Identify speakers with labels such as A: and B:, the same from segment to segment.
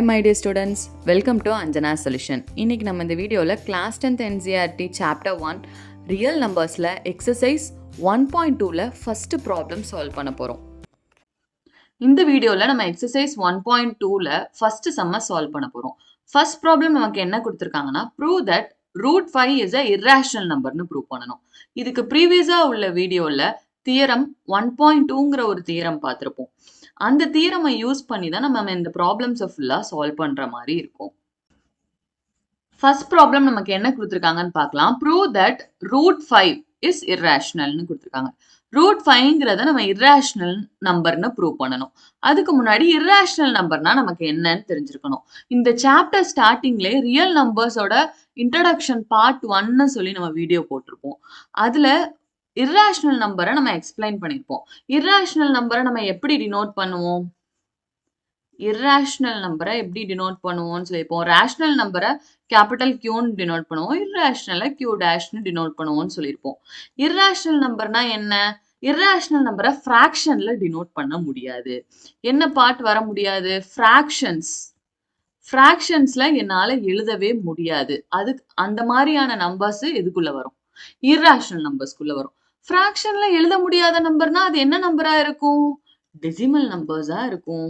A: Hi my dear students, welcome to Anjana Solution. இன்னைக்கு நம்ம இந்த வீடியோவில் Class 10th NCERT Chapter 1 Real Numbersல Exercise 1.2ல ஃபர்ஸ்ட் ப்ராப்ளம் சால்வ் பண்ண போகிறோம். இந்த வீடியோவில் நம்ம Exercise 1.2ல ஃபர்ஸ்ட் சம்ம சால்வ் பண்ண போகிறோம். ஃபர்ஸ்ட் ப்ராப்ளம் நமக்கு என்ன கொடுத்துருக்காங்கன்னா prove that root 5 is a irrational numberனு prove பண்ணணும். இதுக்கு ப்ரீவியஸாக உள்ள வீடியோவில் தியரம் 1.2ங்கிற ஒரு தியரம் பார்த்துருப்போம். அந்த தியரமை யூஸ் பண்ணி தான் நம்ம இந்த ப்ராப்ளம்ஸை ஃபுல்லாக சால்வ் பண்ணுற மாதிரி இருக்கும். ஃபர்ஸ்ட் ப்ராப்ளம் நமக்கு என்ன கொடுத்துருக்காங்கன்னு பார்க்கலாம். ப்ரூவ் தட் ரூட் 5 இஸ் இர்ரேஷனல்னு கொடுத்துருக்காங்க. ரூட் 5ங்கிறத நம்ம இர்ரேஷனல் நம்பர்னு ப்ரூவ் பண்ணணும். அதுக்கு முன்னாடி இர்ரேஷனல் நம்பர்னா நமக்கு என்னன்னு தெரிஞ்சிருக்கணும். இந்த சாப்டர் ஸ்டார்டிங்லேயே ரியல் நம்பர்ஸோட இன்ட்ரடக்ஷன் பார்ட் 1ன்னு சொல்லி நம்ம வீடியோ போட்டிருப்போம். அதில் இர்ரேஷனல் நம்பரை நம்ம எக்ஸ்பிளைன் பண்ணியிருப்போம். இர்ரேஷனல் நம்பரை நம்ம எப்படி டினோட் பண்ணுவோம்? இர்ரேஷனல் நம்பரை எப்படி டினோட் பண்ணுவோம்னு சொல்லியிருப்போம். ரேஷனல் நம்பரை கேபிட்டல் கியூன்னு டினோட் பண்ணுவோம். இர்ரேஷனலை கியூ டேஷ்னு டினோட் பண்ணுவோம்னு சொல்லியிருப்போம். இர்ரேஷனல் நம்பர்னா என்ன? இர்ரேஷனல் நம்பரை ஃப்ராக்ஷன்ல டினோட் பண்ண முடியாது. என்ன பார்ட் வர முடியாது? ஃப்ராக்ஷன்ஸ். ஃப்ராக்ஷன்ஸ்ல என்னால் எழுதவே முடியாது. அதுக்கு அந்த மாதிரியான நம்பர்ஸ் எதுக்குள்ள வரும்? இர்ரேஷனல் நம்பர்ஸ்குள்ள வரும். ஃப்ராக்ஷன்ல எழுத முடியாத நம்பர்னா அது என்ன நம்பரா இருக்கும்? டெசிமல் நம்பர்ஸா இருக்கும்.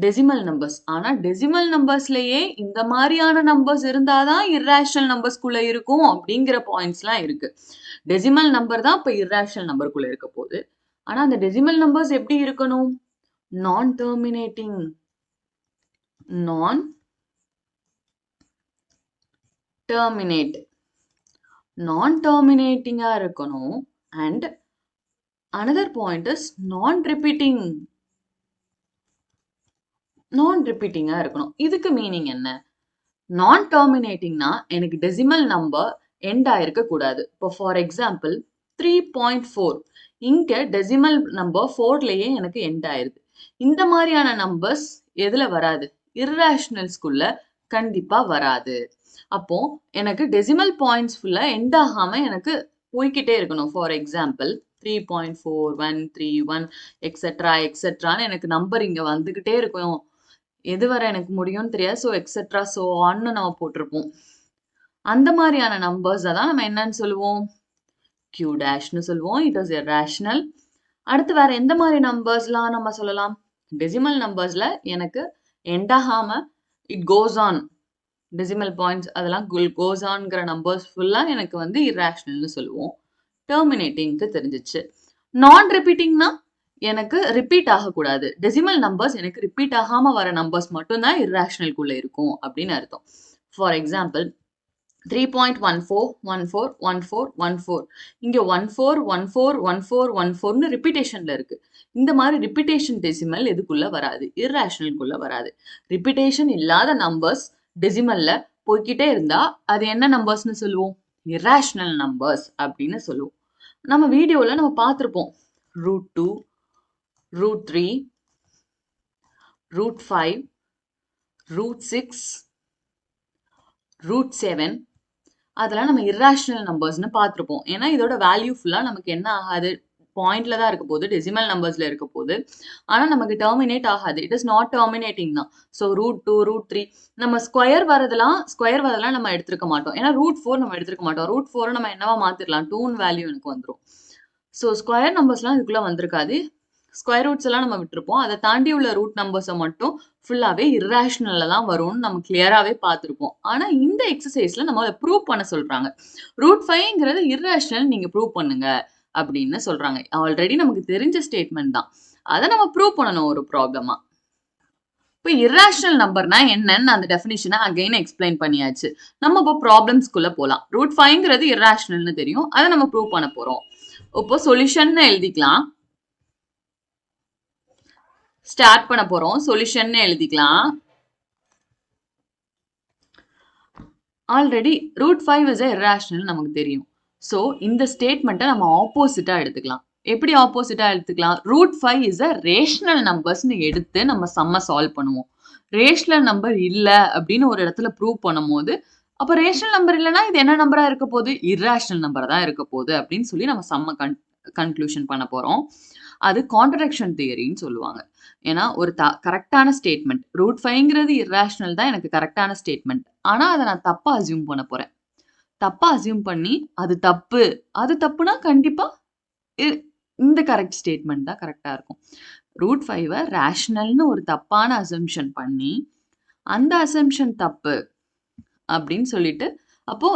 A: Decimal numbers. ஆனா டெசிமல் நம்பர்ஸ்லயே இந்த மாதிரியான நம்பர்ஸ் இருந்தாதான் இர்ரேஷனல் நம்பர்ஸ்குள்ள இருக்கும் அப்படிங்கிற பாயிண்ட்ஸ்லாம் இருக்கு. டெசிமல் நம்பர் தான் இப்ப இர்ரேஷனல் நம்பருக்குள்ள இருக்க போகுது. ஆனா அந்த டெசிமல் நம்பர்ஸ் எப்படி இருக்கணும்? நான் டெர்மினேட்டிங். நான் டெர்மினேட். நான் டெர்மினேட்டிங்கா இருக்கணும். அண்ட் அனதர் பாயிண்ட் இஸ் நான் ரிப்பீட்டிங். நான் ரிப்பீட்டிங்கா இருக்கணும். இதுக்கு மீனிங் என்ன? நான் டெர்மினேட்டிங்னா எனக்கு டெசிமல் நம்பர் எண்ட் ஆயிருக்க கூடாது. இப்போ ஃபார் எக்ஸாம்பிள் 3.4 இங்க டெசிமல் நம்பர் 4லயே எனக்கு எண்ட் ஆயிருது. இந்த மாதிரியான நம்பர்ஸ் எதுல வராது? இர்ரேஷனல்ஸ்குள்ள கண்டிப்பா வராது. அப்போ எனக்கு டெசிமல் பாயிண்ட்ஸ் ஃபுல்லா எண்ட் ஆகாம எனக்கு போய்கிட்டே இருக்கணும். ஃபார் எக்ஸாம்பிள் 3.4131 எக்ஸெட்ரா எக்ஸெட்ரான்னு எனக்கு நம்பர் இங்க வந்துகிட்டே இருக்கும். எது வரை எனக்கு முடியும்னு தெரியாது. ஸோ எக்ஸெட்ரா ஸோ ஆன்னு நம்ம போட்டிருப்போம். அந்த மாதிரியான நம்பர்ஸை தான் நம்ம என்னன்னு சொல்லுவோம்? கியூ டேஷ்னு சொல்லுவோம். It is irrational. அடுத்து வேற எந்த மாதிரி நம்பர்ஸ்லாம் நம்ம சொல்லலாம்? டெசிமல் நம்பர்ஸ்ல எனக்கு எண்ட் ஆகாம it goes on. Decimal points அதெல்லாம் கோஸ் ஆன்ங்கிற நம்பர்ஸ் ஃபுல்லா எனக்கு வந்து இர்ரேஷனல்னு சொல்லுவோம். டெர்மினேட்டிங்க்கு தெரிஞ்சிச்சு. நான் ரிப்பீட்டிங்னா எனக்கு ரிப்பீட் ஆகக்கூடாது. டெசிமல் நம்பர்ஸ் எனக்கு ரிப்பீட் ஆகாம வர நம்பர்ஸ் மட்டும்தான் இர்ரேஷனல்குள்ள இருக்கும் அப்படின்னு அர்த்தம். ஃபார் எக்ஸாம்பிள் 3.14141414 இங்க 14141414ன்னு ரிப்பீட்டேஷன்ல இருக்கு. இந்த மாதிரி ரிப்பீட்டேஷன் டெசிமல் எதுக்குள்ள வராது? இர்ரேஷனல்குள்ள வராது. ரிப்பீட்டேஷன் இல்லாத நம்பர்ஸ் டெசிமல்ல போய்கிட்டே இருந்தா அது என்ன நம்பர்ஸ்னு சொல்லுவோம்? இர்ரேஷனல் நம்பர்ஸ் அப்படின்னு சொல்லுவோம். நம்ம வீடியோல நம்ம பார்த்திருப்போம். Root 2, root 3, root 5, root 6, root 7 அதெல்லாம் நம்ம இர்ரேஷனல் நம்பர்ஸ்னு பார்த்துருப்போம். ஏன்னா இதோட வேல்யூ ஃபுல்லா நமக்கு என்ன ஆகாது? பாயிண்ட்ல தான் இருக்க போகுது. டெசிமல் நம்பர்ஸ்ல இருக்க போகுது. ஆனா நமக்கு டெர்மினேட் ஆகாது. இட் இஸ் நாட் டெர்மினேட்டிங் தான். ஸோ ரூட் 2, ரூட் 3 நம்ம ஸ்கொயர் வரதெல்லாம் நம்ம எடுத்திருக்க மாட்டோம். ஏன்னா ரூட் 4 நம்ம எடுத்திருக்க மாட்டோம். ரூட் 4 நம்ம என்னவா மாத்திரலாம்? 2 வேல்யூ எனக்கு வந்துடும். ஸோ ஸ்கொயர் நம்பர்ஸ்லாம் இதுக்குள்ள வந்திருக்காது. ஸ்கொயர் ரூட்ஸ் எல்லாம் நம்ம விட்டுருப்போம். அதை தாண்டி உள்ள ரூட் நம்பர்ஸை மட்டும் ஃபுல்லாவே இர்ரேஷனல்ல தான் வரும்னு நம்ம கிளியராகவே பார்த்துருப்போம். ஆனா இந்த எக்ஸசைஸ்ல நம்ம அதை ப்ரூவ் பண்ண சொல்றாங்க. ரூட் 5ங்கிறது இர்ரேஷனல் நீங்க ப்ரூவ் பண்ணுங்க அப்படின்னு சொல்றாங்க. ஆல்ரெடி நமக்கு தெரிஞ்ச ஸ்டேட்மெண்ட் தான். அதை நம்ம ப்ரூவ் பண்ணணும் ஒரு ப்ராப்ளமா. இப்போ இர்ரேஷனல் நம்பர்னா என்னன்னு அந்த டெஃபினிஷனை அகைன் எக்ஸ்பிளைன் பண்ணியாச்சு. நம்ம இப்போ ப்ராப்ளம்ஸ்குள்ள போகலாம். ரூட் 5ங்கிறது இர்ரேஷனல்னு தெரியும். அதை நம்ம ப்ரூவ் பண்ண போறோம். இப்போ சொல்யூஷன் எழுதிக்கலாம். ஸ்டார்ட் பண்ண போறோம். சொல்யூஷன் எழுதிக்கலாம். ஆல்ரெடி ரூட் 5 இஸ் இர்ரேஷனல் நமக்கு தெரியும். ஸோ இந்த ஸ்டேட்மெண்ட்டை நம்ம ஆப்போசிட்டா எடுத்துக்கலாம். எப்படி ஆப்போசிட்டா எடுத்துக்கலாம்? ரூட் 5 இஸ் அ ரேஷனல் நம்பர்ஸ்னு எடுத்து நம்ம சம்ம சால்வ் பண்ணுவோம். ரேஷனல் நம்பர் இல்லை அப்படின்னு ஒரு இடத்துல ப்ரூவ் பண்ணும் போது அப்போ ரேஷனல் நம்பர் இல்லைன்னா இது என்ன நம்பரா இருக்க போகுது? இர்ரேஷனல் நம்பர் தான் இருக்க போகுது அப்படின்னு சொல்லி நம்ம சம்ம கன்க்ளூஷன் பண்ண போறோம். அது கான்ட்ரடிக்ஷன் தியரின்னு சொல்லுவாங்க. ஏன்னா ஒரு கரெக்டான ஸ்டேட்மெண்ட் ரூட் 5ங்கிறது இர்ரேஷனல் தான் எனக்கு கரெக்டான ஸ்டேட்மெண்ட். ஆனா அதை நான் தப்பா அசியூம் பண்ண போறேன். தப்பா அசியூம் பண்ணி அது தப்பு, அது தப்புனா கண்டிப்பா இந்த கரெக்ட் ஸ்டேட்மெண்ட் தான் கரெக்டா இருக்கும். ரூட் 5 ரேஷனல்னு ஒரு தப்பான அசம்ஷன் பண்ணி அந்த அசம்ஷன் தப்பு அப்படின்னு சொல்லிட்டு அப்போ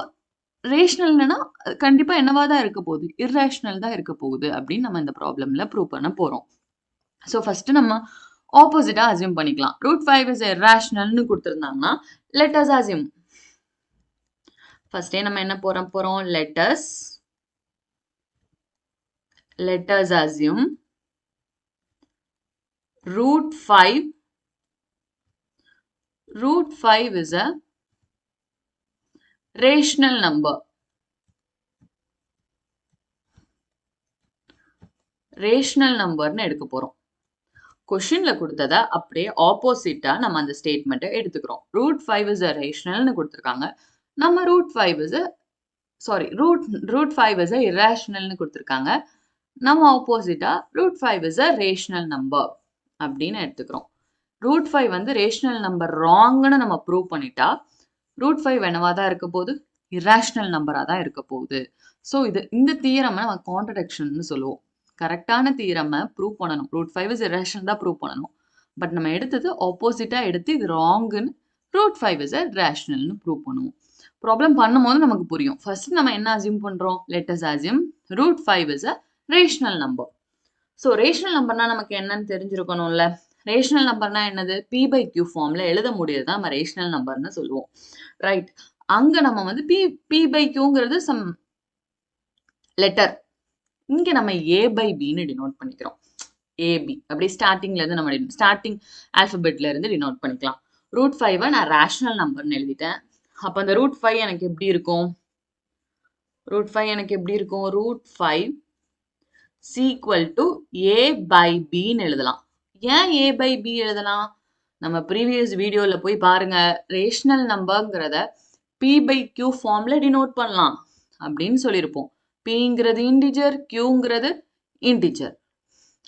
A: ரேஷனல்னா கண்டிப்பா என்னவா தான் இருக்க போகுது, இர்ரேஷனல் தான் இருக்க போகுது அப்படின்னு நம்ம இந்த ப்ராப்ளம்ல ப்ரூவ் பண்ண போறோம். ஸோ ஃபர்ஸ்ட் நம்ம ஆப்போசிட்டா அசியூம் பண்ணிக்கலாம். ரூட் 5 இஸ் இர்ரேஷனல்னு கொடுத்துருந்தாங்கன்னா லெட் அஸ் அசியூம். ஃபர்ஸ்டே நம்ம என்ன போறோம் let us assume root 5 is a rational number. Rational நம்பர்னு எடுக்க போறோம். கொஸ்டின்ல கொடுத்ததை அப்படியே ஆப்போசிட்டா நம்ம அந்த ஸ்டேட்மெண்ட்டை எடுத்துக்கிறோம். ரூட் 5 இஸ் அ ரேஷனல்னு கொடுத்துருக்காங்க. நம்ம ரூட் 5 இஸ் அ இர்ரேஷனல்னு கொடுத்துருக்காங்க. நம்ம ஆப்போசிட்டா root 5 is a rational number அப்படின்னு எடுத்துக்கிறோம். ரூட் 5 வந்து ரேஷனல் நம்பர் ராங்னு நம்ம ப்ரூவ் பண்ணிட்டா ரூட் 5 என்னவா தான் இருக்க போகுது, இர்ரேஷனல் நம்பரா தான் இருக்க போகுது. ஸோ இந்த தியரமை நம்ம கான்ட்ரடிக்ஷன் சொல்லுவோம். கரெக்டான தியரமை ப்ரூவ் பண்ணணும். ரூட் 5 இஸ் இர்ரேஷனல் தான் ப்ரூவ் பண்ணணும். பட் நம்ம எடுத்தது ஆப்போசிட்டா எடுத்து இது ராங்குன்னு ரூட் 5 இஸ் ரேஷனல்னு ப்ரூவ் பண்ணுவோம். ப்ராப்ளம் பண்ணும்போது நமக்கு புரியும். ஃபர்ஸ்ட் நம்ம என்ன அசியூம் பண்றோம், let us assume root 5 is a rational number. So rational நம்பர்னா நமக்கு என்னன்னு தெரிஞ்சிருக்கணும்ல. ரேஷனல் நம்பர்னா என்னது, p/q ஃபார்ம்ல எழுத முடியாது தான் நம்ம ரேஷனல் நம்பர்னு சொல்லுவோம். ரைட், அங்க நம்ம வந்து p/qங்கிறது சம் லெட்டர். இங்க நம்ம a/bன்னு டினோட் பண்ணிக்கிறோம். ab அப்படி ஸ்டார்டிங்ல இருந்து நம்ம ஸ்டார்டிங் ஆல்பபெட்ல இருந்து டினோட் பண்ணிக்கலாம். ரூட் 5 நான் ரேஷனல் நம்பர்னு எழுதிட்டேன். அப்ப அந்த ரூட் 5 எனக்கு எப்படி இருக்கும், ரூட் 5 equal to a/bன்னு எழுதலாம். ஏன் a/b எழுதலாம், நம்ம ப்ரீவியஸ் வீடியோல போய் பாருங்க. ரேஷனல் நம்பர்ங்கிறத p/q ஃபார்ம்ல டினோட் பண்ணலாம் அப்படின்னு சொல்லியிருப்போம். pங்கிறது இன்டிஜர், qங்கிறது இன்டிஜர்.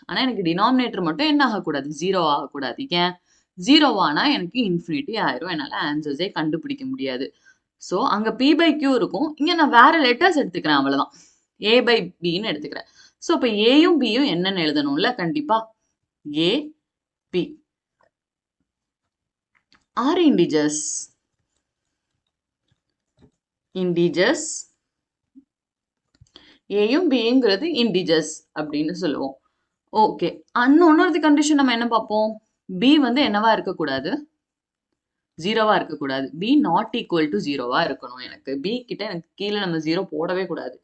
A: ஆனா எனக்கு டினாமினேட்டர் மட்டும் என்ன ஆகக்கூடாது, 0 ஆகக்கூடாது. ஏன் 0 ஆனா எனக்கு இன்ஃபினிட்டி ஆயிரும், என்னால ஆன்சர்ஸே கண்டுபிடிக்க முடியாது. ஸோ அங்க p/q இருக்கும், இங்க நான் வேற லெட்டர்ஸ் எடுத்துக்கிறேன், அவ்வளவுதான். a/bன்னு எடுத்துக்கிறேன். ஸோ இப்போ ஏயும் பியும் என்னன்னு எழுதணும்ல, கண்டிப்பா a b ஆர் இன்டிஜர்ஸ். ஏயும் பிங்கிறது இன்டிஜர்ஸ் அப்படின்னு சொல்லுவோம். ஓகே, இன்னொரு கண்டிஷன் நம்ம என்ன பார்ப்போம், b வந்து என்னவா இருக்கக்கூடாது, 0வா இருக்கக்கூடாது. b நாட் ஈக்குவல் டு 0வா இருக்கணும். எனக்கு b கிட்ட எனக்கு கீழே நம்ம 0 போடவே கூடாது.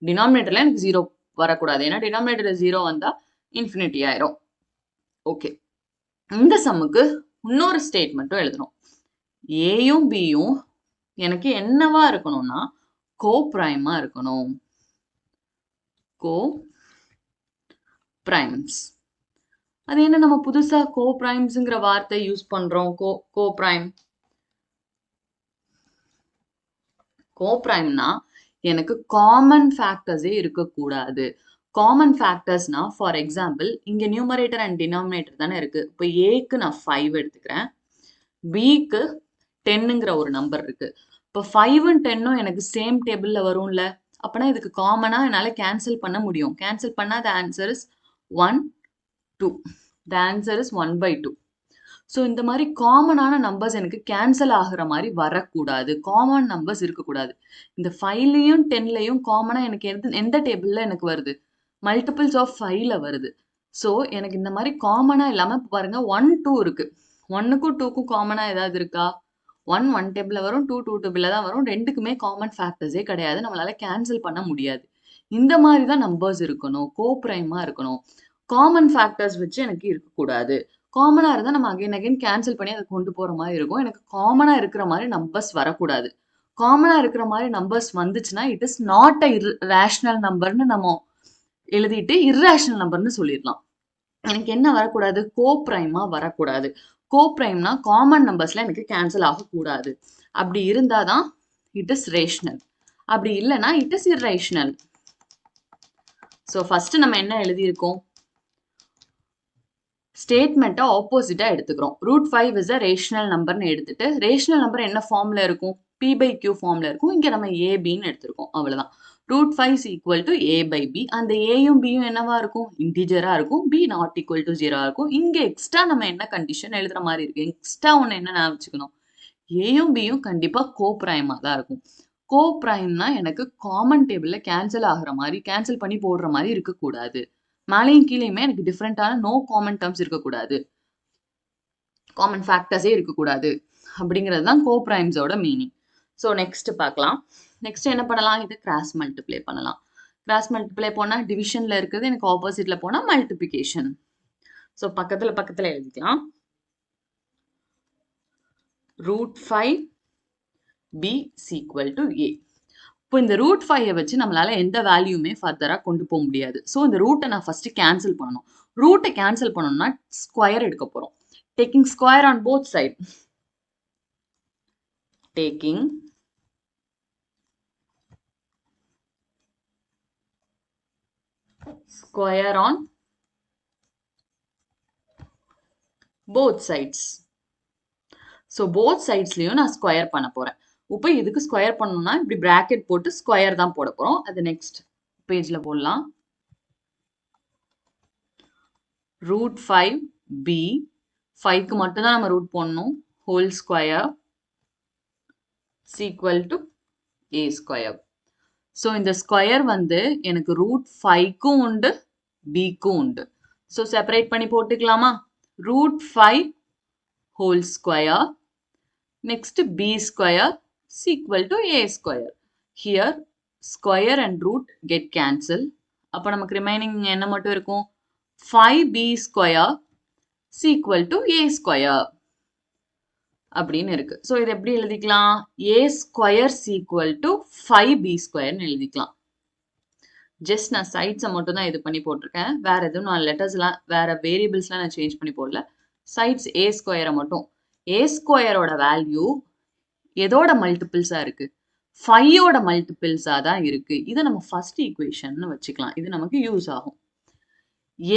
A: டினாமினேட்டர்ல எனக்கு 0 வரக்கூடாது. ஏன்னா டினாமினேட்டர்ல 0 வந்தா இன்ஃபினிட்டி ஆயிரும். ஓகே, இந்த சம்முக்கு இன்னொரு ஸ்டேட்மெண்ட்டும் எழுதணும். ஏயும் பியும் எனக்கு என்னவா இருக்கணும்னா கோ பிரைமா இருக்கணும். கோ பிரைம்ஸ். அது என்ன நம்ம புதுசா கோ பிரைம்ஸ்ங்கிற வார்த்தை யூஸ் பண்றோம். கோ பிரைம்னா எனக்கு காமன் ஃபேக்டர்ஸே இருக்கக்கூடாது. காமன் ஃபேக்டர்ஸ்னா ஃபார் எக்ஸாம்பிள் இங்க நியூமரேட்டர் அண்ட் டினாமினேட்டர் தானே இருக்கு. இப்போ ஏக்கு நான் 5 எடுத்துக்கிறேன், பிக்கு 10ங்கிற ஒரு நம்பர் இருக்கு. இப்போ 5ம் 10ம் எனக்கு சேம் டேபிள்ல வரும்ல. அப்பனா இதுக்கு காமனா என்னால கேன்சல் பண்ண முடியும். கேன்சல் பண்ணா the answer is 1 2. the answer is 1/2. So இந்த மாதிரி காமனான நம்பர்ஸ் எனக்கு கேன்சல் ஆகுற மாதிரி வரக்கூடாது. காமன் நம்பர்ஸ் இருக்கக்கூடாது. இந்த 5லையும் 10லையும் காமனா எனக்கு எந்த டேபிள்ல எனக்கு வருது, மல்டிபிள்ஸ் ஆஃப் 5ல வருது. ஸோ எனக்கு இந்த மாதிரி காமனா இல்லாம பாருங்க 1 2 இருக்கு. 1க்கும் 2க்கும் காமனா ஏதாவது இருக்கா, 1 டேபிள்ல வரும், 2 டேபிள்ல தான் வரும். ரெண்டுக்குமே காமன் ஃபேக்டர்ஸே கிடையாது, நம்மளால கேன்சல் பண்ண முடியாது. இந்த மாதிரி தான் நம்பர்ஸ் இருக்கணும், கோ பிரைமா இருக்கணும். காமன் ஃபேக்டர்ஸ் வச்சு எனக்கு இருக்கக்கூடாது. காமனா இருந்தா நம்ம அகைன் கேன்சல் பண்ணி அதை கொண்டு போற மாதிரி இருக்கும். எனக்கு காமனா இருக்கிற மாதிரி நம்பர்ஸ் வரக்கூடாது. காமனா இருக்கிற மாதிரி நம்பர்ஸ் வந்துச்சுன்னா it is not a rational நம்பர்னு நம்ம எழுதிட்டு இர்ரேஷனல் நம்பர்னு சொல்லிடலாம். எனக்கு என்ன வரக்கூடாது, கோ பிரைமா வரக்கூடாது. கோ பிரைம்னா காமன் நம்பர்ஸ்ல எனக்கு கேன்சல் ஆகக்கூடாது. அப்படி இருந்தாதான் இட் இஸ் ரேஷனல், அப்படி இல்லைன்னா it is irrational. So first நம்ம என்ன எழுதியிருக்கோம், ஸ்டேட்மெண்ட்டை ஆப்போசிட்டாக எடுத்துக்கிறோம். √5 இஸ் அ ரேஷனல் நம்பர்னு எடுத்துட்டு ரேஷனல் நம்பர் என்ன ஃபார்மில் இருக்கும்? P/Q ஃபார்மில் இருக்கும். இங்கே நம்ம ஏபின்னு எடுத்திருக்கோம். அவ்வளோதான். √5 is equal to A/B. அந்த ஏயும் பியும் என்னவா இருக்கும்? இன்டிஜராக இருக்கும். B not equal to 0 இருக்கும். இங்கே எக்ஸ்ட்ரா நம்ம என்ன கண்டிஷன் எழுதுற மாதிரி இருக்கு? எக்ஸ்ட்ரா ஒன்று என்ன ஞாபகம் வச்சுக்கணும்? ஏயும் பியும் கண்டிப்பாக கோப்ரைமாக தான் இருக்கும். கோப்ரைம்னா எனக்கு காமன் டேபிளில் கேன்சல் ஆகிற மாதிரி கேன்சல் பண்ணி போடுற மாதிரி இருக்கக்கூடாது. மேலேயும் கீழேயுமே எனக்கு டிஃப்ரெண்டான நோ காமன் டேர்ம்ஸ் இருக்கக்கூடாது, காமன் ஃபேக்டர்ஸே இருக்கக்கூடாது அப்படிங்கிறது தான் கோப்ரைம்ஸோட மீனிங். ஸோ நெக்ஸ்ட் பார்க்கலாம். நெக்ஸ்ட் என்ன பண்ணலாம்? இது கிராஸ் மல்டிப்ளை பண்ணலாம். கிராஸ் மல்டிப்ளை போனால் டிவிஷனில் இருக்கிறது எனக்கு ஆப்போசிட்டில் போனால் மல்டிப்ளிகேஷன். ஸோ பக்கத்தில் எழுதிக்கலாம். √5 B is equal to A. இப்போ இந்த √5 வச்சு நம்மளால எந்த வேல்யூமே ஃபர்தராக கொண்டு போக முடியாது. ஸோ இந்த ரூட்டை நான் ஃபர்ஸ்ட் கேன்சல் பண்ணணும். ரூட்டை கேன்சல் பண்ணணும்னா ஸ்கொயர் எடுக்க போகிறோம். Taking square on both side. Taking square on both sides. So both சைட்ஸ்லையும் நான் ஸ்கொயர் பண்ண போகிறேன். இப்போ இதுக்கு ஸ்கொயர் பண்ணணும்னா இப்படி பிராக்கெட் போட்டு ஸ்கொயர் தான் போட போகிறோம். அது நெக்ஸ்ட் பேஜில் போடலாம். √5 B, 5க்கு மட்டும்தான் நம்ம ரூட் போடணும். Whole square equal to A square. So இந்த ஸ்கொயர் வந்து எனக்கு √5க்கும் உண்டு, பிக்கும் உண்டு. ஸோ செப்பரேட் பண்ணி போட்டுக்கலாமா? √5 whole square next B square is equal to A square. Here square and root get cancel. அப்போ நமக்கு remaining என்ன மட்டும் இருக்கும்? 5B square is equal to A square அப்படின்னு இருக்கு. ஸோ இது எப்படி எழுதிக்கலாம்? A square is equal to 5B square எழுதிக்கலாம். ஜஸ்ட் நான் சைட்ஸை மட்டும் தான் இது பண்ணி போட்டிருக்கேன். வேற எதுவும் நான் லெட்டர்ஸ்லாம் வேற வேரியபிள்ஸ்லாம் நான் சேஞ்ச் பண்ணி போடல. சைட்ஸ் A ஸ்கொயரை மட்டும். A ஸ்கொயரோட வேல்யூ எதோட மல்டிபிள்ஸாக இருக்கு? 5ஓட மல்டிபிள்ஸாக தான் இருக்கு. இதை நம்ம ஃபர்ஸ்ட் ஈக்குவேஷன் வச்சுக்கலாம். இது நமக்கு யூஸ் ஆகும்.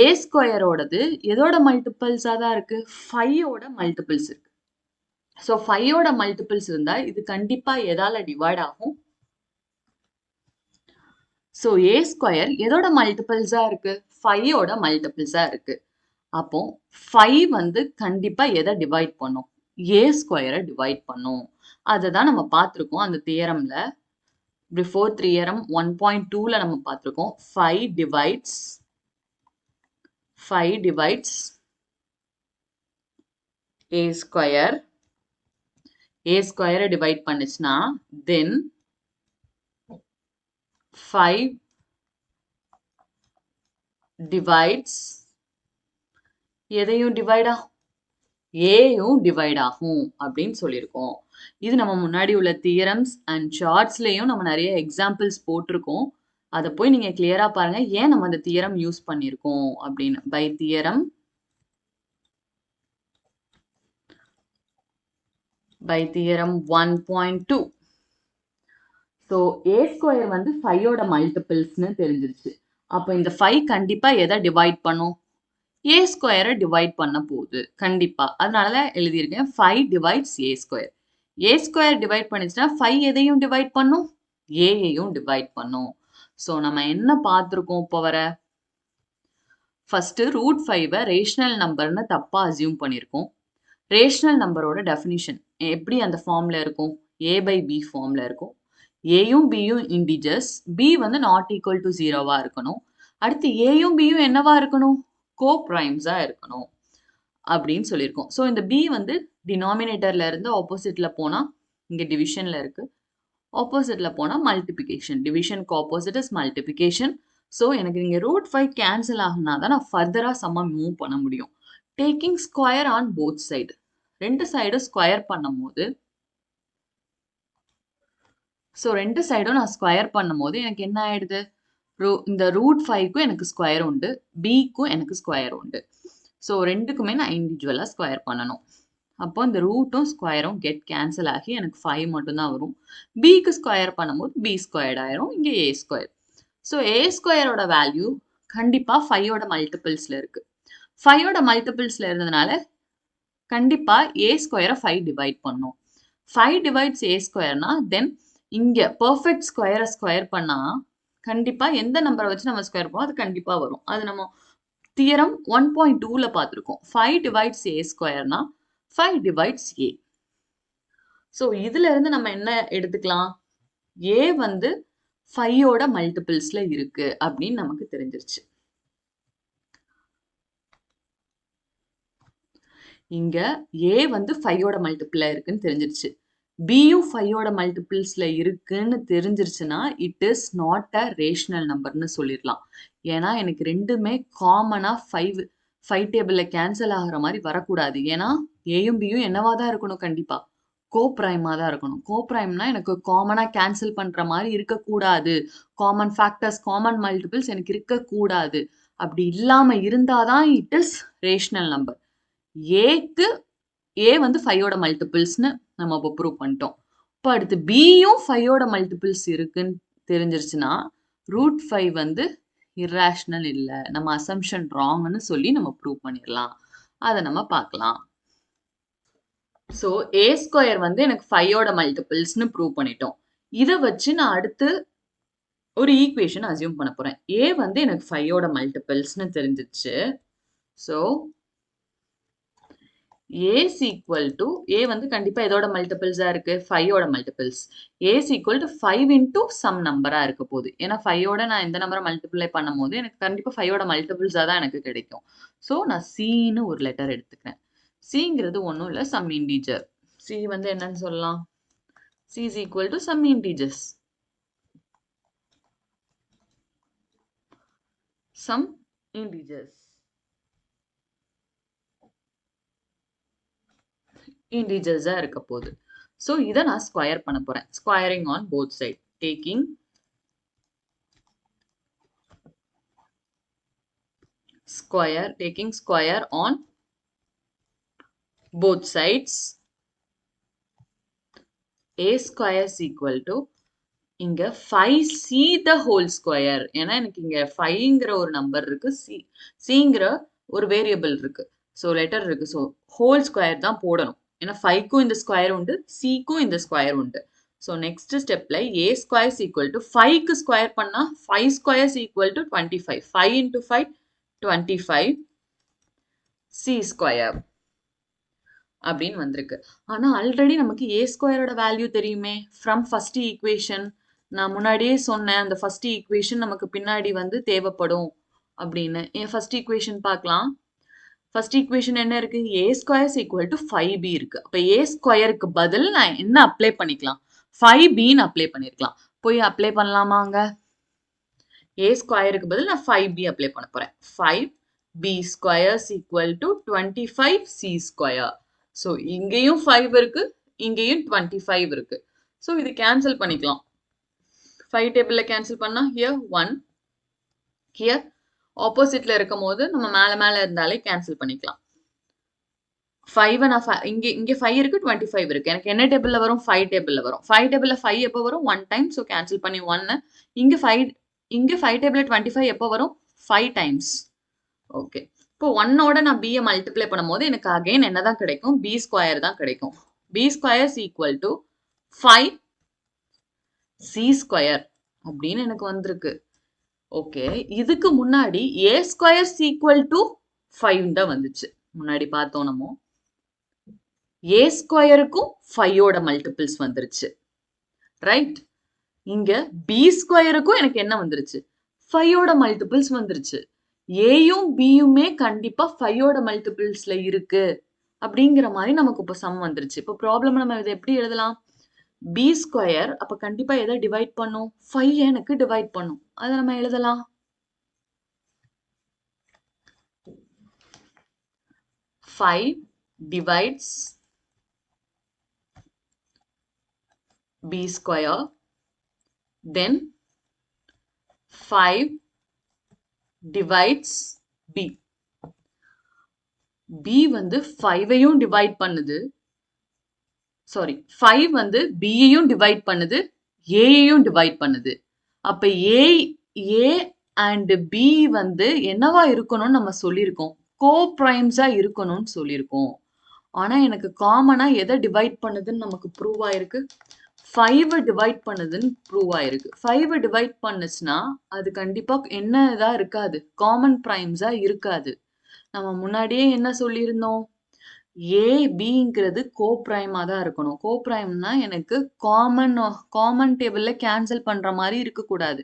A: A ஸ்கொயரோடது எதோட மல்டிபிள்ஸாக தான் இருக்கு? 5ஓட மல்டிபிள்ஸ் இருக்கு. ஸோ 5ஓட மல்டிபிள்ஸ் இருந்தால் இது கண்டிப்பாக எதால டிவைட் ஆகும்? ஸோ A ஸ்கொயர் எதோட மல்டிபிள்ஸாக இருக்கு? 5ஓட மல்டிபிள்ஸாக இருக்கு. அப்போ 5 வந்து கண்டிப்பாக எதை டிவைட் பண்ணும்? A ஸ்கொயரை டிவைட் பண்ணும். அதை தான் நம்ம பார்த்துருக்கோம் அந்த தியரம்ல. பிஃபோர் தியரம் 1.2ல நம்ம பார்த்துருக்கோம். 5 divides A ஸ்கொயர். A ஸ்கொயரை டிவைட் பண்ணுச்சுன்னா தென் 5 divides எதையும் டிவைட் ஆகும்? ஏயும் டிவைட் ஆகும் அப்படின்னு சொல்லியிருக்கோம். இது நம்ம முன்னாடி உள்ள தியரம்ஸ் அண்ட் சார்ட்ஸ்லையும் நம்ம நிறைய எக்ஸாம்பிள்ஸ் போட்டிருக்கோம். அதை போய் நீங்க கிளியரா பாருங்க ஏன் நம்ம அந்த தியரம் யூஸ் பண்ணியிருக்கோம் அப்படின்னு. By theorem 1.2. So A square வந்து 5ஓட மல்டிபிள்ஸ்னு தெரிஞ்சிருச்சு. அப்போ இந்த 5 கண்டிப்பா எதை டிவைட் பண்ணும்? A ஸ்கொயரை டிவைட் பண்ண போகுது கண்டிப்பா. அதனால எழுதியிருக்கேன் 5 divides A square. A square divide பண்ணிச்சுன்னா 5 எதையும் டிவைட் பண்ணும்? ஏயையும் டிவைட் பண்ணும். ஸோ நம்ம என்ன பார்த்துருக்கோம் இப்போ வர? ஃபர்ஸ்ட் √5 ரேஷனல் நம்பர்னு தப்பா அசியூம் பண்ணியிருக்கோம். ரேஷனல் நம்பரோட டெஃபினிஷன் எப்படி அந்த ஃபார்ம்ல இருக்கும்? A/B ஃபார்ம்ல இருக்கும். ஏயும் பியும் இன்டிஜர்ஸ். B வந்து நாட் ஈக்குவல் டு 0வா இருக்கணும். அடுத்து ஏயும் பியும் என்னவா இருக்கணும்? கோப்ரைம்ஸா இருக்கணும் அப்படின்னு சொல்லியிருக்கோம். ஸோ இந்த B வந்து டினாமினேட்டர்ல இருந்து ஆப்போசிட்ல போனா இங்க டிவிஷன்ல இருக்கு. ஆப்போசிட்ல போனா மல்டிபிகேஷன். டிவிஷனுக்கு ஆப்போசிட் இஸ் மல்டிபிகேஷன். ஸோ எனக்கு இங்க √5 கேன்சல் ஆகுனா தான் நான் ஃபர்தரா சம்ம மூவ் பண்ண முடியும். Taking square on both side. ரெண்டு சைடும் ஸ்கொயர் பண்ணும் போது ரெண்டு சைடும் நான் ஸ்கொயர் பண்ணும் போது எனக்கு என்ன ஆயிடுது? இந்த √5க்கும் எனக்கு ஸ்கொயர் உண்டு, பிக்கும் எனக்கு ஸ்கொயர் உண்டு. ஸோ ரெண்டுக்குமே நான் இண்டிவிஜுவலாக ஸ்கொயர் பண்ணணும். அப்போ இந்த ரூட்டும் ஸ்கொயரும் கெட் கேன்சல் ஆகி எனக்கு 5 மட்டும்தான் வரும். பிக்கு ஸ்கொயர் பண்ணும்போது B ஸ்கொயர்ட் ஆயிரும். இங்கே A ஸ்கொயர். ஸோ A ஸ்கொயரோட வேல்யூ கண்டிப்பாக 5ஓட மல்டிபிள்ஸில் இருக்கு. 5ஓட மல்டிபிள்ஸ்ல இருந்ததுனால கண்டிப்பா a ஸ்கொயரை 5 டிவைட் பண்ணும். 5 டிவைட்ஸ் a ஸ்கொயர்னா தென் இங்க பெர்ஃபெக்ட் ஸ்கொயரை ஸ்கொயர் பண்ணா கண்டிப்பா எந்த நம்பரை வச்சு நம்ம ஸ்கொயர் பண்ணுவோம் அது கண்டிப்பா வரும். அது நம்ம தியரம் 1.2ல பார்த்துருக்கோம். 5 divides a ஸ்கொயர்னா 5 divides a. So இதுல இருந்து நம்ம என்ன எடுத்துக்கலாம்? a வந்து 5ஓட மல்டிபிள்ஸ்ல இருக்கு அப்படின்னு நமக்கு தெரிஞ்சிருச்சு. இங்க a வந்து 5ஓட மல்டிபிள்ல இருக்குன்னு தெரிஞ்சிருச்சு. bயும் 5ஓட மல்டிபிள்ஸ்ல இருக்குன்னு தெரிஞ்சிருச்சுன்னா it is not a rational நம்பர்னு சொல்லிடலாம். ஏன்னா எனக்கு ரெண்டுமே காமனா 5 டேபிள்ல கேன்சல் ஆகிற மாதிரி வரக்கூடாது. ஏன்னா ஏயும் பியும் என்னவா தான் இருக்கணும்? கண்டிப்பா கோப்ரைமா தான் இருக்கணும். கோப்ரைம்னா எனக்கு காமனா கேன்சல் பண்ற மாதிரி இருக்கக்கூடாது. காமன் ஃபேக்டர்ஸ், காமன் மல்டிபிள்ஸ் எனக்கு இருக்கக்கூடாது. அப்படி இல்லாம இருந்தாதான் இட் இஸ் ரேஷனல் நம்பர். ஏக்கு ஏ வந்து 5ஓட மல்டிபிள்ஸ்னு நம்ம இப்போ ப்ரூவ் பண்ணிட்டோம். இப்போ அடுத்து பியும் 5ஓட மல்டிபிள்ஸ் இருக்குன்னு தெரிஞ்சிருச்சுன்னா √5 வந்து இர்ரேஷனல் இல்லை, நம்ம அசம்ஷன் ராங்னு சொல்லி நம்ம ப்ரூவ் பண்ணிடலாம். அதை நம்ம பார்க்கலாம். ஸோ ஏ ஸ்கொயர் வந்து எனக்கு 5ஓட மல்டிபிள்ஸ்னு ப்ரூவ் பண்ணிட்டோம். இதை வச்சு நான் அடுத்து ஒரு ஈக்குவேஷன் அசியூம் பண்ண போறேன். ஏ வந்து எனக்கு 5ஓட மல்டிபிள்ஸ்னு தெரிஞ்சிச்சு. So a is equal to a வந்து கண்டிப்பா எதோட மல்டிபிள்ஸா இருக்கு? 5ஓட multiples. a is equal to 5 into some நம்பரா இருக்க போகுது. ஏன்னா 5ஓட நான் எந்த நம்பரை மல்டிப்ளை பண்ணும் போது எனக்கு கண்டிப்பா 5ஓட மல்டிபிள்ஸா தான் எனக்கு கிடைக்கும். ஸோ நான் சின்னு ஒரு லெட்டர் எடுத்துக்கிறேன். சிங்கிறது ஒன்றும் இல்லை, சம் இன்டீஜர். சி வந்து என்னன்னு சொல்லலாம்? c is equal to some integers. Some integers. இன்டிஜர்ஸா இருக்க போகுது. ஸோ இதை நான் ஸ்கொயர் பண்ண போறேன். Squaring on both side, taking square on both sides. a square is equal to இங்க 5c த ஹோல் ஸ்கொயர். ஏன்னா எனக்கு இங்க 5ங்கிற ஒரு நம்பர் இருக்கு, சிங்கிற ஒரு வேரியபிள் இருக்கு, ஸோ லெட்டர் இருக்கு. ஸோ ஹோல் ஸ்கொயர் தான் போடணும். ஏன்னா 5க்கும் இந்த ஸ்கொயர் உண்டு, சிக்கும் இந்த ஸ்கொயர் உண்டு. ஸோ நெக்ஸ்ட் ஸ்டெப்ல a square is equal to 5க்கு ஸ்கொயர் பண்ணா 5 square is equal to 25. 5 into 5 25 c square அப்படின்னு வந்திருக்கு. ஆனா ஆல்ரெடி நமக்கு a ஸ்கொயரோட வேல்யூ தெரியுமே ஃப்ரம் ஃபர்ஸ்ட் ஈக்குவேஷன். நான் முன்னாடியே சொன்னேன் அந்த ஃபர்ஸ்ட் ஈக்குவேஷன் நமக்கு பின்னாடி வந்து தேவைப்படும் அப்படின்னு. என் ஃபர்ஸ்ட் ஈக்குவேஷன் பார்க்கலாம். ஃபர்ஸ்ட் ஈக்குவேஷன் என்ன இருக்கு? a square is equal to 5b இருக்கு. அப்ப a ஸ்கொயருக்கு பதில் நான் என்ன அப்ளை பண்ணிக்கலாம்? 5bன்னு அப்ளை பண்ணிருக்கலாம். போய் அப்ளை பண்ணலாமாங்க? a ஸ்கொயருக்கு பதில் நான் 5b அப்ளை பண்ண போறேன். 5b square is equal to 25c square. So இங்கேயும் 5 இருக்கு, இங்கேயும் 25 இருக்கு. ஸோ இது கேன்சல் பண்ணிக்கலாம். 5 டேபிள்ல கேன்சல் பண்ணா ஹியர் 1, ஹியர் ஆப்போசிட்ல இருக்கும் போது நம்ம மேல இருந்தாலே கேன்சல் பண்ணிக்கலாம். 5 நான் இங்க 5 இருக்கு, 25 இருக்கு. எனக்கு என்ன டேபிள்ல வரும்? 5 டேபிள்ல வரும். 5 டேபிள்ல 5 எப்போ வரும்? 1 டைம். ஸோ கேன்சல் பண்ணி 1. இங்க 5 டேபிள்ல 25 எப்போ வரும்? 5 டைம்ஸ். ஓகே, இப்போ 1ஓட நான் b மல்டிப்ளை பண்ணும் போது எனக்கு அகைன் என்னதான் கிடைக்கும்? b ஸ்கொயர் தான் கிடைக்கும். b square is equal to 5c square அப்படின்னு எனக்கு வந்திருக்கு. ஓகே, இதுக்கு முன்னாடி a square is equal to 5 தான் வந்துச்சு. முன்னாடி பார்த்தோம் நம்ம a ஸ்கொயருக்கும் 5ஓட மல்டிபிள்ஸ் வந்துருச்சு, ரைட்? இங்க b ஸ்கொயருக்கும் எனக்கு என்ன வந்துருச்சு? 5ஓட மல்டிபிள்ஸ் வந்துருச்சு. ஏயும் பியுமே கண்டிப்பா 5ஓட மல்டிபிள்ஸ்ல இருக்கு அப்படிங்கிற மாதிரி நமக்கு இப்போ சம் வந்துருச்சு. இப்போ ப்ராப்ளம் நம்ம இதை எப்படி எழுதலாம்? b ஸ்கொயர் அப்ப கண்டிப்பா எதை டிவைட் பண்ணும்? 5 எனக்கு டிவைட் பண்ணும். அதை நம்ம எழுதலாம். 5 divides b square, then 5 divides b. b வந்து 5ஐயும் டிவைட் பண்ணுது, சாரி 5 வந்து b-யையும் டிவைட் பண்ணுது, a-யையும் டிவைட் பண்ணுது. அப்ப a and b வந்து என்னவா இருக்கணும்னு நம்ம சொல்லியிருக்கோம்? கோப்ரைம்ஸா இருக்கணும்னு சொல்லியிருக்கோம். ஆனா எனக்கு காமனா எதை டிவைட் பண்ணுதுன்னு நமக்கு ப்ரூவ் ஆயிருக்கு? 5 டிவைட் பண்ணுதுன்னு ப்ரூவ் ஆயிருக்கு. 5 டிவைட் பண்ணுச்சுன்னா அது கண்டிப்பா என்ன இதா இருக்காது, காமன் பிரைம்ஸா இருக்காது. நம்ம முன்னாடியே என்ன சொல்லியிருந்தோம்? ஏ பிங்கிறது கோப்ரைமா தான் இருக்கணும். கோப்ரைம்னா எனக்கு காமன் டேபிள்ல கேன்சல் பண்ற மாதிரி இருக்கக்கூடாது.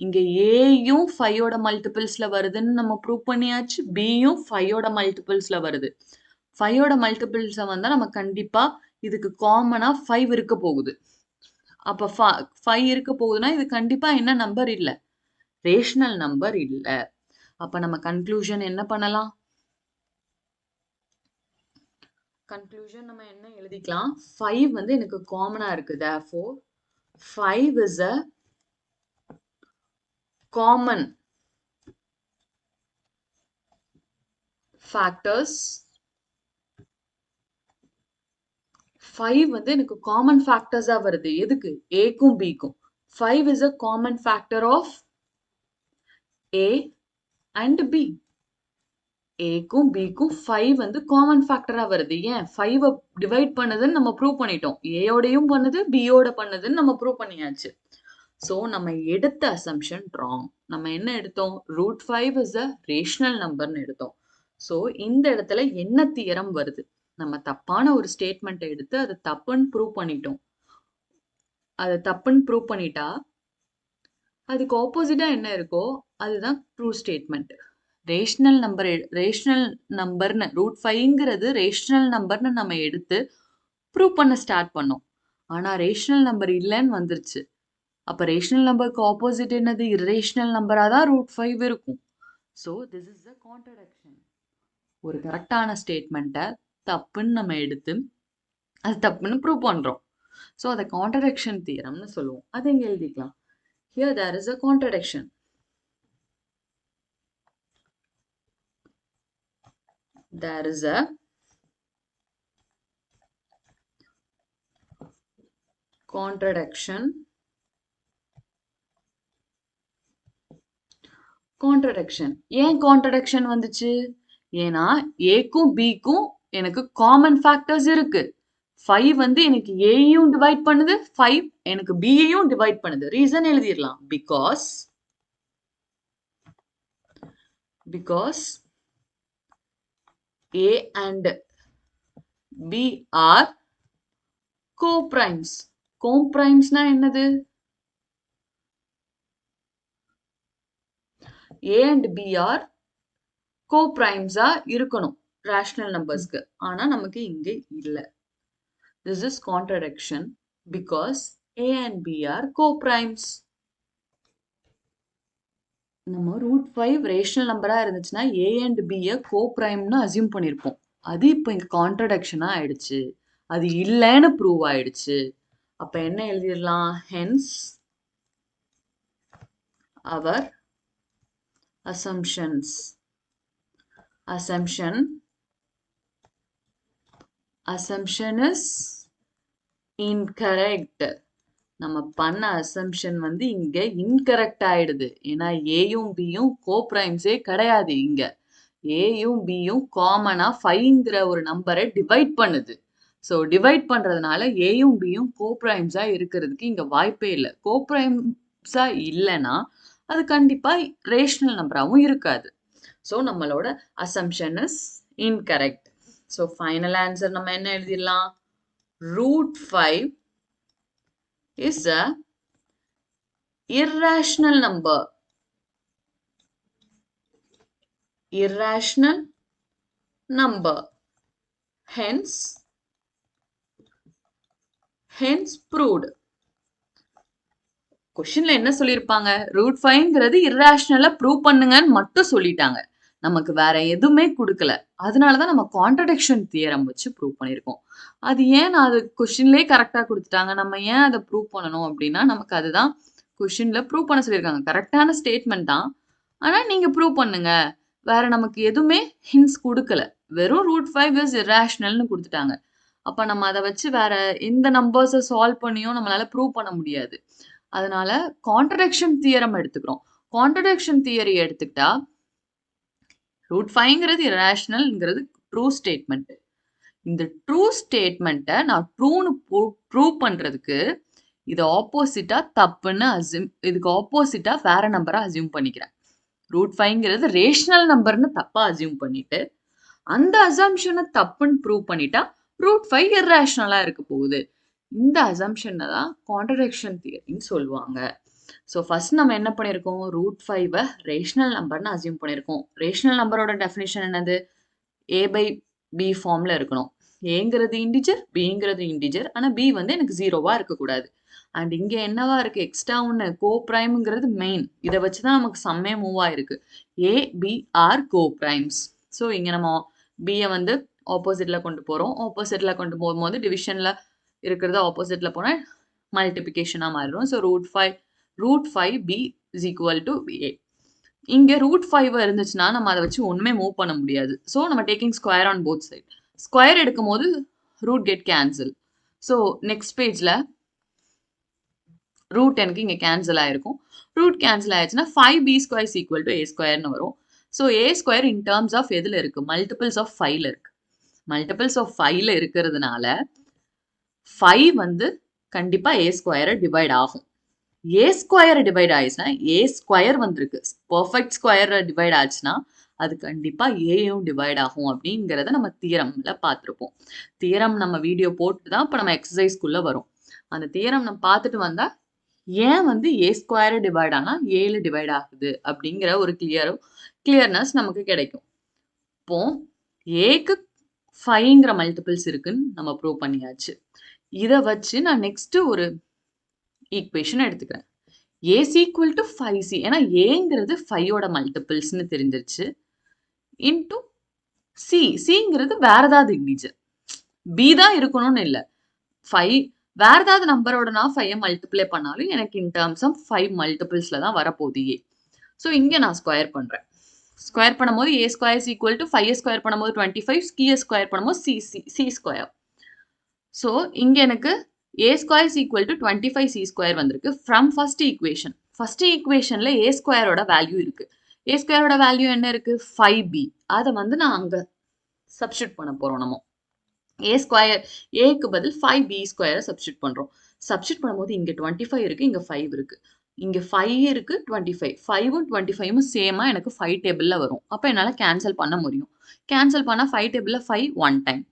A: இங்க ஏயும் 5ஓட மல்டிபிள்ஸ்ல வருதுன்னு நம்ம ப்ரூவ் பண்ணியாச்சு. பியும் 5ஓட மல்டிபிள்ஸ்ல வருது. 5ஓட மல்டிபிள்ஸ வந்தா நம்ம கண்டிப்பா இதுக்கு காமனா 5 இருக்க போகுது. அப்ப 5 இருக்க போகுதுன்னா இது கண்டிப்பா என்ன நம்பர் இல்ல, ரேஷனல் நம்பர் இல்ல. அப்ப நம்ம கன்க்ளூஷன் என்ன பண்ணலாம்? கன்க்ளூஷன் நம்ம என்ன எழுதிக்கலாம்? 5 வந்து எனக்கு காமனா இருக்கு. therefore 5 is a common factors. 5 வந்து எனக்கு காமன் ஃபேக்டர்ஸா வருது. எதுக்கு? ஏக்கும் பிக்கும். 5 is a common factor of A and B. ஏக்கும் பிக்கும் 5 வந்து காமன் ஃபேக்டரா வருது. ஏன்? 5 டிவைட் பண்ணுதுன்னு நம்ம ப்ரூவ் பண்ணிட்டோம். ஏயோடையும் பண்ணுது, பியோட பண்ணுதுன்னு நம்ம ப்ரூவ் பண்ணியாச்சு. ஸோ நம்ம எடுத்த அசம்ஷன் ராங். நம்ம என்ன எடுத்தோம்? √5 இஸ் அ ரேஷனல் நம்பர்னு எடுத்தோம். ஸோ இந்த இடத்துல என்ன தியரம் வருது? நம்ம தப்பான ஒரு ஸ்டேட்மெண்ட்டை எடுத்து அதை தப்புன்னு ப்ரூவ் பண்ணிட்டோம். அதை தப்புன்னு ப்ரூவ் பண்ணிட்டா அதுக்கு ஆப்போசிட்டா என்ன இருக்கோ அதுதான் ட்ரூ ஸ்டேட்மெண்ட். ரேஷனல் நம்பர்னு √5ங்கிறது ரேஷனல் நம்பர்னு நம்ம எடுத்து ப்ரூவ் பண்ண ஸ்டார்ட் பண்ணோம். ஆனா ரேஷனல் நம்பர் இல்லைன்னு வந்துருச்சு. அப்ப ரேஷனல் நம்பருக்கு ஆப்போசிட் என்னது? இரேஷனல் நம்பரா தான் √5 இருக்கும். So this is a contradiction. ஒரு கரெக்டான ஸ்டேட்மெண்ட்டை தப்புன்னு நம்ம எடுத்து அது தப்புன்னு ப்ரூவ் பண்றோம். ஸோ அதை கான்ட்ரடிக்ஷன் தியரம்னு சொல்லுவோம். அதை இங்க எழுதிக்கலாம். Here there is a contradiction. There is a contradiction. ஏன் கான்ட்ரடிக்ஷன் வந்துச்சு? ஏன்னா ஏக்கும் பிக்கும் எனக்கு காமன் ஃபேக்டர்ஸ் இருக்கு. 5 வந்து எனக்கு ஏயும் டிவைட் பண்ணுது, 5 எனக்கு பியையும் டிவைட் பண்ணுது. ரீசன் எழுதிடலாம். Because A and B are co-primes. Co-primesனா என்னது? A and B are co-primesஆ இருக்கணும் ரேஷனல் நம்பர்ஸ்க்கு. ஆனா நமக்கு இங்க இல்ல. This is contradiction because A and B are co-primes. நம்ம √5 ரேஷனல் நம்பரா இருந்துச்சுன்னா A and B co-primeனு அசியூம் பண்ணிருப்போம். அது இப்போ இங்க கான்ட்ரடிக்ஷனா ஆயிடுச்சு. அது இல்லைன்னு ப்ரூவ் ஆயிடுச்சு. அப்ப என்ன எழுதிடலாம்? hence our assumption is incorrect. நம்ம பண்ண அசம்ஷன் வந்து இங்க இன்கரெக்ட் ஆயிடுது. ஏன்னா ஏயும் பியும் கோப்ரைம்ஸே கிடையாது. இங்க ஏயும் பியும் காமனா 5ங்கிற ஒரு நம்பரை டிவைட் பண்ணுது. ஸோ டிவைட் பண்றதுனால ஏயும் பியும் கோப்ரைம்ஸா இருக்கிறதுக்கு இங்க வாய்ப்பே இல்லை. கோப்ரைம்ஸா இல்லைன்னா அது கண்டிப்பா ரேஷனல் நம்பராகவும் இருக்காது. ஸோ நம்மளோட assumption is incorrect. So final answer நம்ம என்ன எழுதிடலாம்? √5 is a irrational number. Hence proved. கொஸ்டின்ல என்ன சொல்லியிருப்பாங்க? √5ங்கிறது இரேஷனலா ப்ரூவ் பண்ணுங்கன்னு மட்டும் சொல்லிட்டாங்க. நமக்கு வேற எதுவுமே கொடுக்கல. அதனாலதான் நம்ம கான்ட்ரடிக்ஷன் தியரம் வச்சு ப்ரூவ் பண்ணியிருக்கோம். அது ஏன் அது கொஸ்டின்லேயே கரெக்டா கொடுத்துட்டாங்க, நம்ம ஏன் அதை ப்ரூவ் பண்ணணும் அப்படின்னா நமக்கு அதுதான் கொஸ்டின்ல ப்ரூவ் பண்ண சொல்லியிருக்காங்க. கரெக்டான ஸ்டேட்மெண்ட் தான், ஆனா நீங்க ப்ரூவ் பண்ணுங்க. வேற நமக்கு எதுவுமே ஹிண்ட்ஸ் கொடுக்கல. வெறும் √5 இஸ் இரேஷனல்னு கொடுத்துட்டாங்க. அப்ப நம்ம அதை வச்சு வேற எந்த நம்பர்ஸை சால்வ் பண்ணியும் நம்மளால ப்ரூவ் பண்ண முடியாது. அதனால கான்ட்ரடிக்ஷன் தியரம் எடுத்துக்கிறோம். கான்ட்ரடிக்ஷன் தியரி எடுத்துக்கிட்டா ரூட் ஃபைவ்ங்கிறது இரேஷனல்ங்கிறது ட்ரூ ஸ்டேட்மெண்ட். இந்த ட்ரூ ஸ்டேட்மெண்ட்டை நான் ட்ரூன்னு ப்ரூவ் பண்ணுறதுக்கு இது ஆப்போசிட்டா தப்புன்னு இதுக்கு ஆப்போசிட்டா வேற நம்பரை அசியூம் பண்ணிக்கிறேன். ரூட் ஃபைவ்ங்கிறது ரேஷனல் நம்பர்னு தப்பா அசியூம் பண்ணிட்டு அந்த அசம்ஷனை தப்புன்னு ப்ரூவ் பண்ணிட்டா ரூட் ஃபைவ் இர்ரேஷனலா இருக்க போகுது. இந்த அசம்ஷனை தான் கான்ட்ரடிக்ஷன் தியரின்னு சொல்லுவாங்க. ஸோ ஃபர்ஸ்ட் நம்ம என்ன பண்ணியிருக்கோம், ரூட் ஃபைவை ரேஷனல் நம்பர்னு அசியூம் பண்ணியிருக்கோம். ரேஷனல் நம்பரோட டெஃபினிஷன் என்னது, ஏ பை பி ஃபார்ம்ல இருக்கணும். ஏங்கிறது இன்டிஜர், பிங்கிறது இன்டிஜர், ஆனால் பி வந்து எனக்கு ஜீரோவா இருக்கக்கூடாது. அண்ட் இங்கே என்னவா இருக்கு, எக்ஸ்ட்ரா ஒன்று கோ ப்ரைம்ங்கிறது மெயின். இதை வச்சு தான் நமக்கு சம்மே மூவ் ஆயிருக்கு. ஏ பி ஆர் கோ ப்ரைம்ஸ். ஸோ இங்கே நம்ம பியை வந்து ஆப்போசிட்ல கொண்டு போகிறோம். ஆப்போசிட்ல கொண்டு போகும்போது டிவிஷனில் இருக்கிறது ஆப்போசிட்ல போனால் மல்டிபிகேஷனாக மாறிடும். So root five B is equal to A. இங்கே ரூட் ஃபைவ் இருந்துச்சுன்னா நம்ம அதை வச்சு ஒன்றுமே மூவ் பண்ண முடியாது. ஸோ நம்ம taking square on both side. Square எடுக்கும் போது root get cancel. So next பேஜில் ரூட் எனக்கு இங்கே கேன்சல் ஆயிருக்கும். ரூட் கேன்சல் ஆயிடுச்சுன்னா 5b square is equal to A ஸ்கொயர்னு வரும். So A square in terms of எதில் இருக்குது, மல்டிபிள்ஸ் ஆஃப் 5ல இருக்கு. மல்டிபிள்ஸ் ஆஃப் 5ல இருக்கிறதுனால 5 வந்து கண்டிப்பாக ஏ ஸ்கொயரை டிவைட் ஆகும். ஏ ஸ்கொயர் டிவைட் ஆயிடுச்சுன்னா ஏ ஸ்கொயர் வந்திருக்கு, பர்ஃபெக்ட் ஸ்கொயர் டிவைட் ஆச்சுன்னா அது கண்டிப்பாக ஏயும் டிவைட் ஆகும் அப்படிங்கிறத நம்ம தியரம்ல பார்த்துருப்போம். தியரம் நம்ம வீடியோ போட்டு தான் இப்போ நம்ம எக்ஸசைஸ்க்குள்ளே வரும். அந்த தியரம் நம்ம பார்த்துட்டு வந்தால் ஏன் வந்து ஏ ஸ்கொயர் டிவைட் ஆனால் ஏல டிவைட் ஆகுது அப்படிங்கிற ஒரு கிளியர்னஸ் நமக்கு கிடைக்கும். இப்போ ஏக்கு 5ங்கிற மல்டிபிள்ஸ் இருக்குன்னு நம்ம ப்ரூவ் பண்ணியாச்சு. இதை வச்சு நான் நெக்ஸ்ட் ஒரு ஈக்குவேஷன் எடுத்துக்கிறேன். ஏஸ் ஈக்குவல் டு 5c, ஏன்னா ஏங்கிறது 5ஓட மல்டிபிள்ஸ்னு தெரிஞ்சிருச்சு, இன்டூ சிங்கிறது வேற ஏதாவது இன்டிஜர். பி தான் இருக்கணும்னு இல்லை, 5 வேற ஏதாவது நம்பரோட நான் 5 மல்டிப்ளை பண்ணாலும் எனக்கு இன் டேர்ம்ஸ் ஆஃப் 5 மல்டிபிள்ஸ்ல தான் வரப்போகுது ஏ. ஸோ இங்கே நான் ஸ்கொயர் பண்ணுறேன். ஸ்கொயர் பண்ணும்போது A square is equal to 5 square பண்ணும்போது 25, கீயை ஸ்கொயர் பண்ணும்போது சி ஸ்கொயர். ஸோ இங்கே எனக்கு A square is equal to 25c square வந்திருக்கு ஃப்ரம் ஃபர்ஸ்ட் ஈக்குவேஷன். ஃபர்ஸ்ட் ஈக்குவேஷனில் ஏ ஸ்கொயரோட வேல்யூ இருக்கு. ஏ ஸ்கொயரோட வேல்யூ என்ன இருக்கு, 5b. அதை வந்து நான் அங்கே சப்ஸ்டியூட் பண்ண போகிறோம். நம்ம ஏ ஸ்கொயர் ஏக்கு பதில் 5b ஸ்கொயரை சப்ஸ்டியூட் பண்ணுறோம். சப்ஸ்டியூட் பண்ணும்போது இங்கே 25 இருக்குது, இங்கே 5 இருக்குது, இங்கே 5 இருக்குது, 25. 5ம் 25ம் சேமாக எனக்கு 5 டேபிளில் வரும். அப்போ என்னால் கேன்சல் பண்ண முடியும். கேன்சல் பண்ணால் 5 டேபிளில் 5 1 டைம்,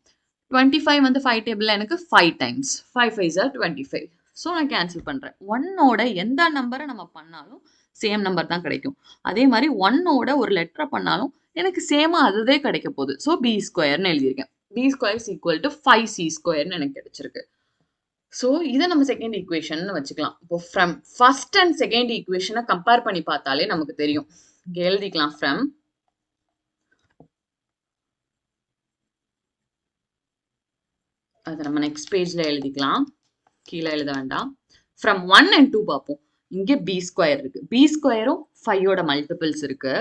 A: 25 வந்து 5 டேபிளில் எனக்கு 5 டைம்ஸ், 5 5s are 25. ஸோ நான் கேன்சல் பண்ணுறேன். 1ஓட எந்த நம்பரை நம்ம பண்ணாலும் சேம் நம்பர் தான் கிடைக்கும். அதே மாதிரி 1ஓட ஒரு லெட்டரை பண்ணாலும் எனக்கு சேமாக அதுவே கிடைக்க போகுது. ஸோ பி ஸ்கொயர்னு எழுதியிருக்கேன். B square is equal to 5c ஸ்கொயர்னு எனக்கு கிடைச்சிருக்கு. ஸோ இதை நம்ம செகண்ட் ஈக்குவேஷன் வச்சுக்கலாம். இப்போ ஃப்ரம் ஃபர்ஸ்ட் அண்ட் செகண்ட் ஈக்குவேஷனை கம்பேர் பண்ணி பார்த்தாலே நமக்கு தெரியும். இங்கே எழுதிக்கலாம், ஃப்ரம் அதை நம்ம நெக்ஸ்ட் பேஜ்ல எழுதிக்கலாம், கீழே எழுத வேண்டாம். ஃப்ரம் 1 and 2 பார்ப்போம். இங்கே பி ஸ்கொயர் இருக்கு, பி ஸ்கொயரும் 5ஓட மல்டிபிள்ஸ் இருக்கு.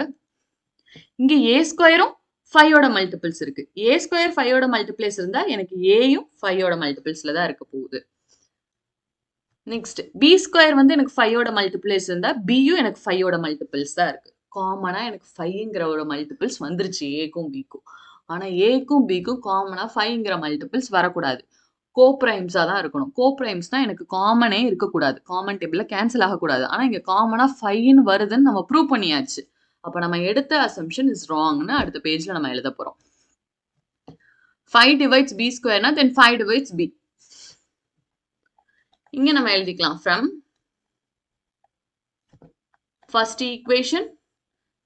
A: இங்கே ஏ ஸ்கொயரும் 5ஓட மல்டிபிள்ஸ் இருக்கு. ஏ ஸ்கொயர் 5ஓட மல்டிபிள்ஸ் இருந்தா எனக்கு ஏயும் 5ஓட மல்டிபிள்ஸ்ல தான் இருக்க போகுது. நெக்ஸ்ட் பி ஸ்கொயர் வந்து எனக்கு 5ஓட மல்டிபிள்ஸ் இருந்தா பியும் எனக்கு 5ஓட மல்டிபிள்ஸ் தான் இருக்கு. காமனா எனக்கு 5ங்கிற ஒரு மல்டிபிள்ஸ் வந்துருச்சு ஏக்கும் பிக்கும். ஆனால் ஏக்கும் பிக்கும் காமனாக 5ங்கிற மல்டிபிள்ஸ் வரக்கூடாது, கோப்ரைம்ஸாக தான் இருக்கணும். கோப்ரைம்ஸ்னால் எனக்கு காமனே இருக்கக்கூடாது, காமன் டேபிளில் கேன்சல் ஆகக்கூடாது. ஆனால் இங்கே காமனாக 5ன்னு வருதுன்னு நம்ம ப்ரூவ் பண்ணியாச்சு. அப்போ நம்ம எடுத்த அசம்ஷன் இஸ் ராங்னு அடுத்த பேஜில் நம்ம எழுத போகிறோம். 5 divides b ஸ்கொயர்னா தென் 5 divides b. இங்கே நம்ம எழுதிக்கலாம், ஃப்ரம் ஃபர்ஸ்ட் ஈக்குவேஷன்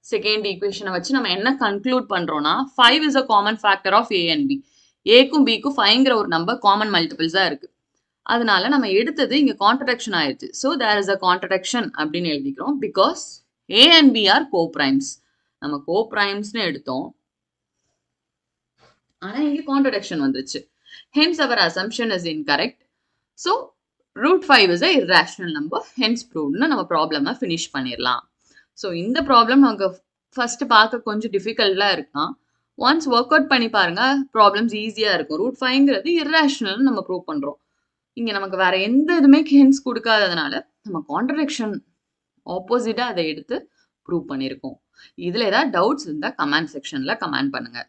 A: செகண்ட் ஈக்குவேஷனை வச்சு நம்ம என்ன கன்க்ளூட் பண்றோம்னா 5 is a common factor of A and B. ஏக்கும் பிக்கும் 5ங்கிற ஒரு நம்பர் காமன் மல்டிபிள்ஸ் தான் இருக்கு. அதனால நம்ம எடுத்தது இங்க கான்ட்ரடிக்ஷன் ஆயிடுச்சு. So there is a contradiction அப்படின்னு எழுதிக்கிறோம். Because A and B are coprimes. நம்ம கோப்ரைம்ஸ்னு எடுத்தோம், ஆனா இங்க கான்ட்ரடிக்ஷன் வந்துருச்சு. Hence our assumption is incorrect. So √5 is a irrational number, hence ப்ரூவ்ட்னு நம்ம ப்ராப்ளமை ஃபினிஷ் பண்ணிடலாம். ஸோ இந்த ப்ராப்ளம் நமக்கு ஃபர்ஸ்ட் பார்க்க கொஞ்சம் டிஃபிகல்ட்டாக இருக்கலாம். ஒன்ஸ் ஒர்க் அவுட் பண்ணி பாருங்க, ப்ராப்ளம்ஸ் ஈஸியாக இருக்கும். √5ங்கிறது இர்ரேஷனல் நம்ம ப்ரூவ் பண்ணுறோம். இங்கே நமக்கு வேற எந்த இதுவுமே ஹிண்ட்ஸ் கொடுக்காததுனால நம்ம கான்ட்ரடிக்ஷன் ஆப்போசிட்டாக அதை எடுத்து ப்ரூவ் பண்ணியிருக்கோம். இதில் ஏதாவது டவுட்ஸ் இருந்தால் கமெண்ட் செக்ஷனில் கமெண்ட் பண்ணுங்கள்.